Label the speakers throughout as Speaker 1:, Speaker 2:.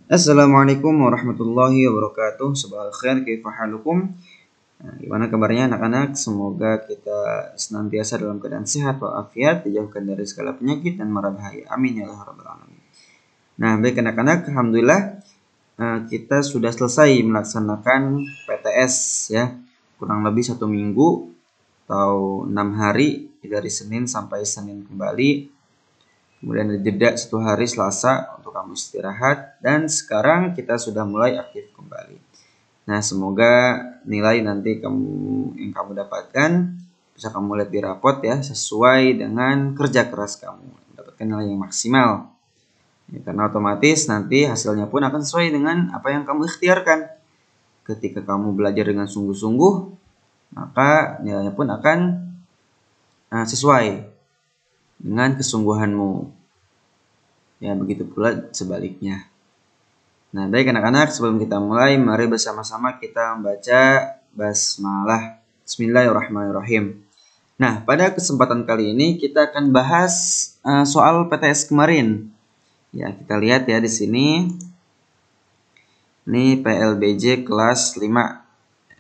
Speaker 1: Assalamualaikum warahmatullahi wabarakatuh. Sabahal khair, kaifa halukum? Gimana kabarnya anak-anak? Semoga kita senantiasa dalam keadaan sehat walafiat, dijauhkan dari segala penyakit dan mara bahaya. Amin ya rabbal alamin. Nah, baik anak-anak, alhamdulillah kita sudah selesai melaksanakan PTS ya. Kurang lebih 1 minggu atau 6 hari dari Senin sampai Senin kembali. Kemudian ada jeda 1 hari Selasa untuk kamu istirahat. Dan sekarang kita sudah mulai aktif kembali. Nah, semoga nilai nanti yang kamu dapatkan bisa kamu lihat di rapot ya, sesuai dengan kerja keras kamu. Mendapatkan nilai yang maksimal. Ya, karena otomatis nanti hasilnya pun akan sesuai dengan apa yang kamu ikhtiarkan. Ketika kamu belajar dengan sungguh-sungguh, maka nilainya pun akan sesuai dengan kesungguhanmu. Ya, begitu pula sebaliknya. Nah, baik anak-anak, sebelum kita mulai, mari bersama-sama kita membaca basmalah. Bismillahirrahmanirrahim. Nah, pada kesempatan kali ini kita akan bahas soal PTS kemarin. Ya, kita lihat ya di sini. Ini PLBJ kelas 5.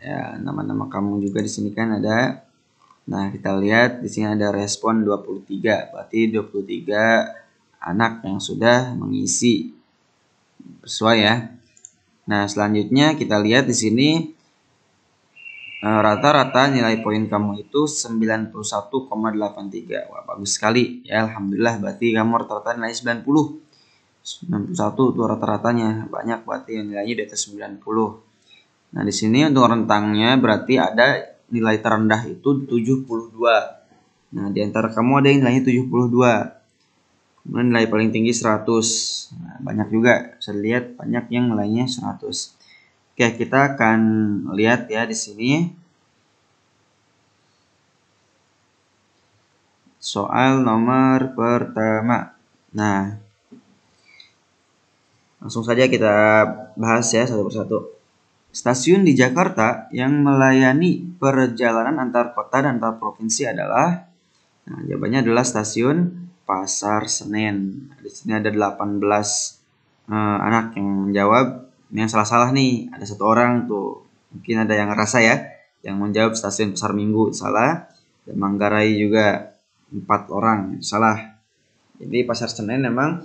Speaker 1: Ya, nama-nama kamu juga di sini kan ada. Nah, kita lihat di sini ada respon 23. Berarti 23 anak yang sudah mengisi. Sesuai ya. Nah, selanjutnya kita lihat di sini rata-rata nilai poin kamu itu 91,83. Wah, bagus sekali. Ya, alhamdulillah, berarti kamu rata-rata nilai 90. 91 itu rata-ratanya. Banyak berarti yang nilainya di atas 90. Nah, di sini untuk rentangnya berarti ada nilai terendah itu 72. Nah, di antara kamu ada yang nilainya 72. Kemudian nilai paling tinggi 100. Nah, banyak juga. Bisa lihat banyak yang nilainya 100. Oke, kita akan lihat ya di sini. Soal nomor pertama. Nah, langsung saja kita bahas ya satu persatu. Stasiun di Jakarta yang melayani perjalanan antar kota dan antar provinsi adalah, nah, jawabannya adalah stasiun Pasar Senen. Di sini ada 18 anak yang menjawab. Yang salah-salah nih, ada 1 orang tuh. Mungkin ada yang ngerasa ya, yang menjawab stasiun Pasar Minggu salah. Dan Manggarai juga 4 orang salah. Jadi Pasar Senen memang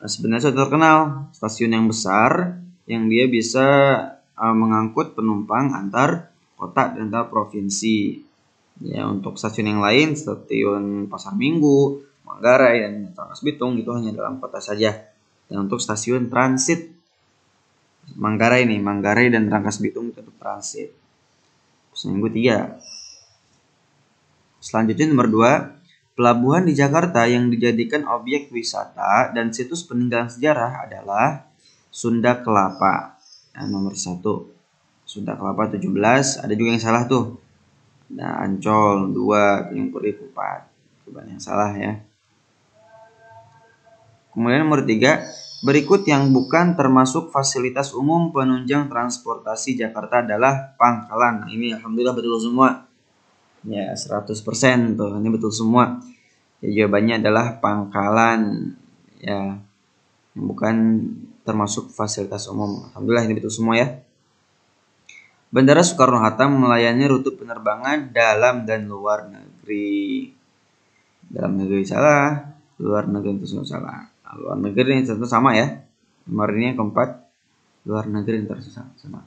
Speaker 1: sebenarnya sudah terkenal stasiun yang besar yang dia bisa mengangkut penumpang antar kota dan antar provinsi. Ya, untuk stasiun yang lain, stasiun Pasar Minggu, Manggarai, dan Rangkas Bitung itu hanya dalam kota saja. Dan untuk stasiun transit Manggarai dan Rangkas Bitung itu transit. Minggu 3. Selanjutnya nomor 2, pelabuhan di Jakarta yang dijadikan objek wisata dan situs peninggalan sejarah adalah Sunda Kelapa. Nah, nomor 1. Sunda Kelapa 17, ada juga yang salah tuh. Nah, Ancol 2, Tanjung Priok 4. Coba yang salah ya. Kemudian nomor 3, berikut yang bukan termasuk fasilitas umum penunjang transportasi Jakarta adalah pangkalan. Nah, ini alhamdulillah betul semua. Ya, 100% tuh. Ini betul semua. Ya, jawabannya adalah pangkalan. Ya, yang bukan termasuk fasilitas umum. Alhamdulillah ini betul semua ya. Bandara Soekarno-Hatta melayani rute penerbangan dalam dan luar negeri. Dalam negeri salah, luar negeri itu salah. Nah, luar negeri ini tentu sama ya. Nomor ini yang keempat, luar negeri itu sama.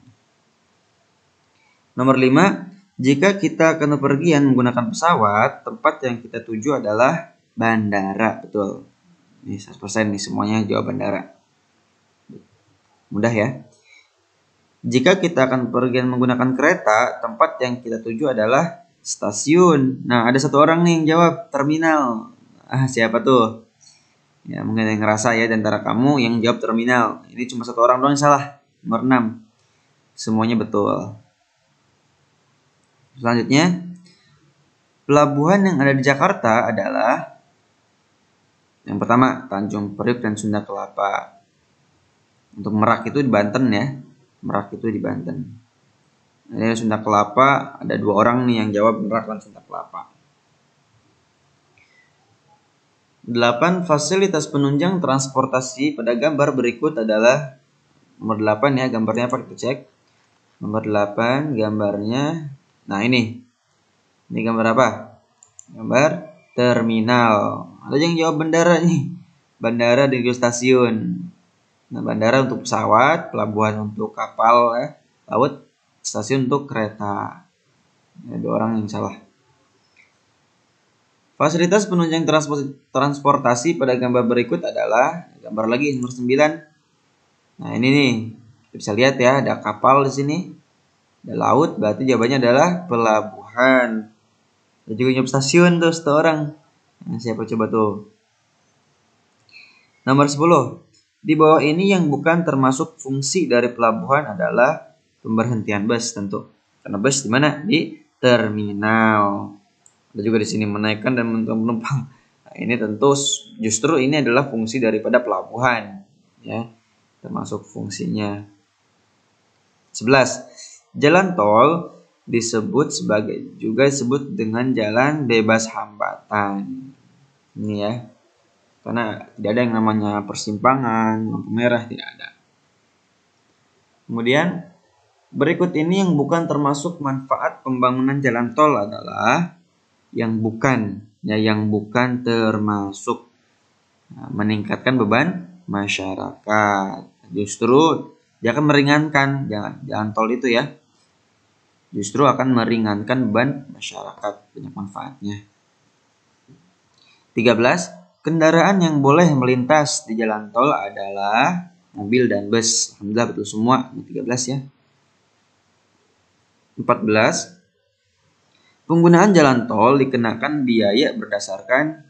Speaker 1: Nomor 5, jika kita akan bepergian menggunakan pesawat, tempat yang kita tuju adalah bandara. Betul. Ini 100% nih semuanya jawab bandara. Mudah ya. Jika kita akan bepergian menggunakan kereta, tempat yang kita tuju adalah stasiun. Nah, ada 1 orang nih yang jawab terminal. Siapa tuh? Ya, mungkin yang ngerasa ya di antara kamu yang jawab terminal. Ini cuma 1 orang doang yang salah. Nomor 6. Semuanya betul. Selanjutnya, pelabuhan yang ada di Jakarta adalah yang pertama, Tanjung Priok dan Sunda Kelapa. Untuk Merak itu di Banten ya. Merak itu di Banten. Ini Sunda Kelapa, ada 2 orang nih yang jawab Merak dan Sunda Kelapa. 8. Fasilitas penunjang transportasi pada gambar berikut adalah nomor 8 ya, gambarnya apa kita cek. Nomor 8 gambarnya. Nah, ini. Ini gambar apa? Gambar terminal. Ada yang jawab bandara nih. Bandara dan stasiun. Nah, bandara untuk pesawat, pelabuhan untuk kapal laut, stasiun untuk kereta. Ada orang yang salah. Fasilitas penunjang transportasi pada gambar berikut adalah gambar lagi nomor 9. Nah, ini nih. Kita bisa lihat ya, ada kapal di sini. Ada laut, berarti jawabannya adalah pelabuhan. Ada juga jawab stasiun tuh satu orang. Nah, siapa coba tuh? Nomor 10. Di bawah ini yang bukan termasuk fungsi dari pelabuhan adalah pemberhentian bus tentu. Karena bus di mana? Di terminal. Ada juga di sini menaikkan dan menurunkan penumpang. Nah, ini tentu justru ini adalah fungsi daripada pelabuhan, ya. Termasuk fungsinya. 11. Jalan tol juga disebut dengan jalan bebas hambatan. Ini ya. Karena tidak ada yang namanya persimpangan, lampu merah, tidak ada. Kemudian berikut ini yang bukan termasuk manfaat pembangunan jalan tol adalah yang bukan termasuk meningkatkan beban masyarakat. Justru dia akan meringankan jalan tol itu ya. Justru akan meringankan beban masyarakat, banyak manfaatnya. 13. Kendaraan yang boleh melintas di jalan tol adalah mobil dan bus. Alhamdulillah betul semua. 13 ya. 14. Penggunaan jalan tol dikenakan biaya berdasarkan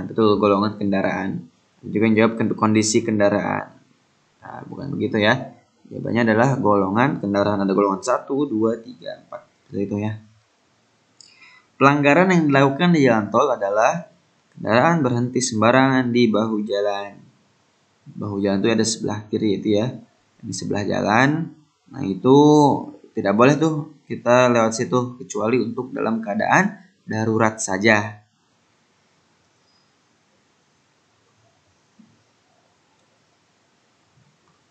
Speaker 1: betul golongan kendaraan. Juga yang jawab kondisi kendaraan. Nah, bukan begitu ya. Jawabannya adalah golongan kendaraan. Ada golongan 1, 2, 3, 4. Seperti itu ya. Pelanggaran yang dilakukan di jalan tol adalah kendaraan berhenti sembarangan di bahu jalan. Bahu jalan itu ada sebelah kiri itu ya. Di sebelah jalan. Nah, itu tidak boleh tuh kita lewat situ kecuali untuk dalam keadaan darurat saja.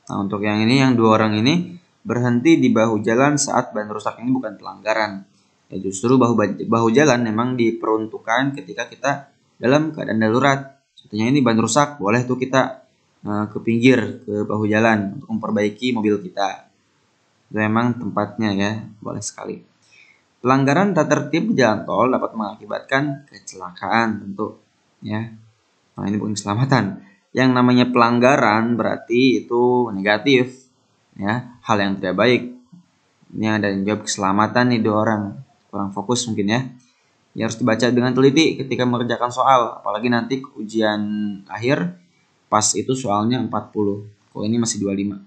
Speaker 1: Nah, untuk yang ini, yang 2 orang ini berhenti di bahu jalan saat ban rusak, ini bukan pelanggaran. Ya, justru bahu jalan memang diperuntukkan ketika kita dalam keadaan darurat. Contohnya ini ban rusak, boleh tuh kita ke pinggir, ke bahu jalan untuk memperbaiki mobil kita. Itu memang tempatnya ya, boleh sekali. Pelanggaran tata tertib di jalan tol dapat mengakibatkan kecelakaan tentu ya. Nah, ini bukan keselamatan. Yang namanya pelanggaran berarti itu negatif ya, hal yang tidak baik. Ini ada yang jawab keselamatan nih 2 orang, kurang fokus mungkin ya. Ya harus dibaca dengan teliti ketika mengerjakan soal, apalagi nanti ujian akhir pas itu soalnya 40. Kalau ini masih 25.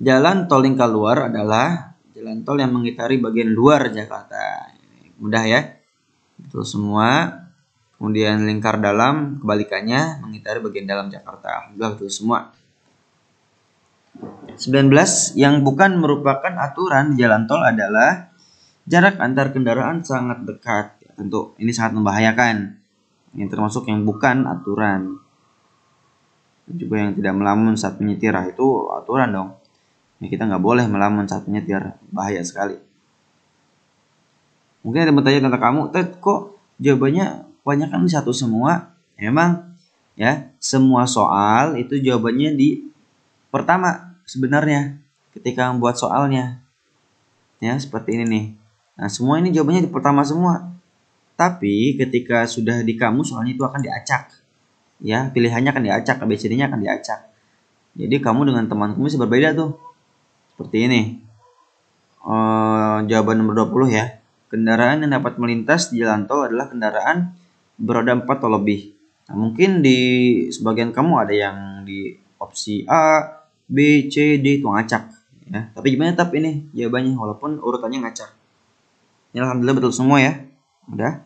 Speaker 1: Jalan tol lingkar luar adalah jalan tol yang mengitari bagian luar Jakarta. Mudah ya. Betul semua. Kemudian lingkar dalam kebalikannya mengitari bagian dalam Jakarta. Alhamdulillah betul semua. 19. Yang bukan merupakan aturan di jalan tol adalah jarak antar kendaraan sangat dekat. Tentu ini sangat membahayakan. Ini termasuk yang bukan aturan. Dan juga yang tidak melamun saat menyetir, itu aturan dong. Ya, kita nggak boleh melamun saat menyetir, bahaya sekali. Mungkin ada yang bertanya tentang kamu, kok jawabannya kebanyakan satu semua? Emang ya, semua soal itu jawabannya di pertama sebenarnya ketika membuat soalnya. Ya, seperti ini nih. Nah, semua ini jawabannya di pertama semua. Tapi ketika sudah di kamus soalnya itu akan diacak. Ya, pilihannya akan diacak, ABCD-nya akan diacak. Jadi kamu dengan temanmu bisa berbeda tuh. Seperti ini. Jawaban nomor 20 ya. Kendaraan yang dapat melintas di jalan tol adalah kendaraan beroda 4 atau lebih. Nah, mungkin di sebagian kamu ada yang di opsi A, B, C, D itu ngacak ya. Tapi gimana tetap ini jawabannya walaupun urutannya ngacak. Ya, alhamdulillah betul semua ya. Udah.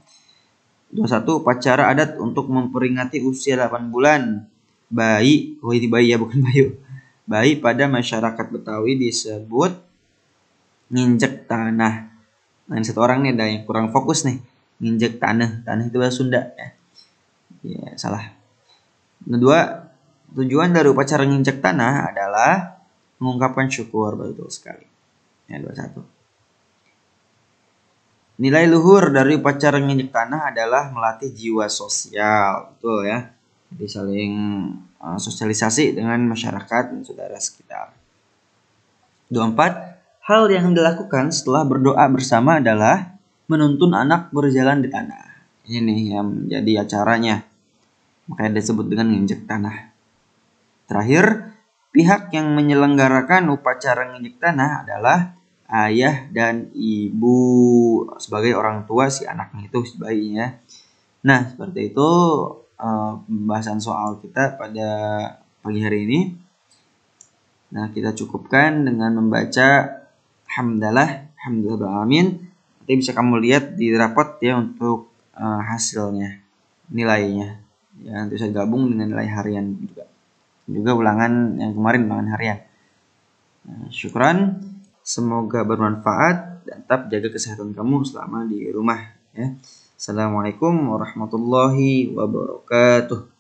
Speaker 1: 21. Upacara adat untuk memperingati usia 8 bulan bayi. Oh, ini bayi ya, bukan bayu. Bayi pada masyarakat Betawi disebut nginjek tanah. Nah, ini satu orang nih ada yang kurang fokus nih. Nginjek tanah. Tanah itu bahasa Sunda ya. Ya, salah. Kedua, tujuan dari upacara nginjak tanah adalah mengungkapkan syukur. Betul sekali. Ya, 21. Nilai luhur dari upacara nginjak tanah adalah melatih jiwa sosial. Betul ya. Jadi saling sosialisasi dengan masyarakat dan saudara sekitar. 24. Hal yang dilakukan setelah berdoa bersama adalah menuntun anak berjalan di tanah. Ini nih yang menjadi acaranya. Makanya disebut dengan nginjak tanah. Terakhir, pihak yang menyelenggarakan upacara nginjak tanah adalah ayah dan ibu sebagai orang tua si anaknya itu, si bayinya. Nah, seperti itu pembahasan soal kita pada pagi hari ini. Nah, kita cukupkan dengan membaca hamdalah alamin. Nanti bisa kamu lihat di rapot ya untuk hasilnya, nilainya. Ya, nanti saya gabung dengan nilai harian juga ulangan yang kemarin, ulangan harian. Nah, syukran, semoga bermanfaat dan tetap jaga kesehatan kamu selama di rumah ya. Assalamualaikum warahmatullahi wabarakatuh.